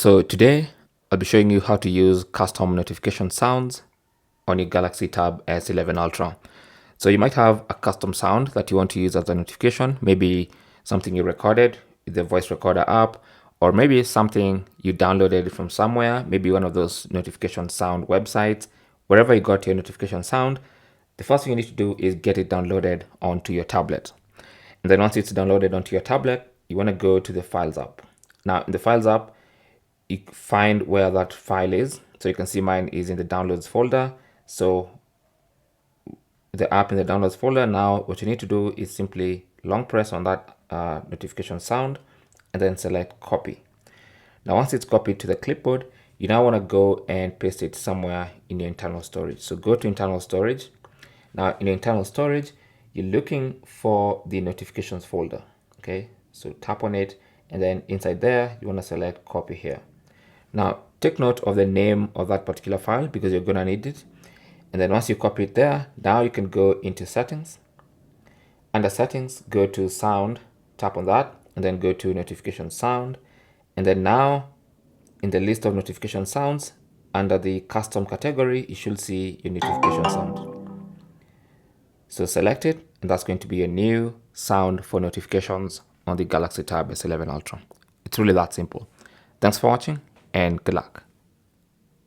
So today I'll be showing you how to use custom notification sounds on your Galaxy Tab S11 Ultra. So you might have a custom sound that you want to use as a notification, maybe something you recorded with the voice recorder app, or maybe something you downloaded from somewhere, maybe one of those notification sound websites. Wherever you got your notification sound, the first thing you need to do is get it downloaded onto your tablet. And then once it's downloaded onto your tablet, you want to go to the Files app. Now in the Files app, you find where that file is. So you can see mine is in the downloads folder. So the app in the downloads folder. Now what you need to do is simply long press on that notification sound and then select copy. Now once it's copied to the clipboard, you now want to go and paste it somewhere in your internal storage. So go to internal storage. Now in your internal storage, you're looking for the notifications folder. Okay, so tap on it, and then inside there you want to select copy here. Now take note of the name of that particular file because you're gonna need it. And then once you copy it there, now you can go into settings. Under settings, go to sound, tap on that, and then go to notification sound. And then now in the list of notification sounds, under the custom category, you should see your notification sound. So select it, and that's going to be a new sound for notifications on the Galaxy Tab S11 Ultra. It's really that simple. Thanks for watching, and good luck.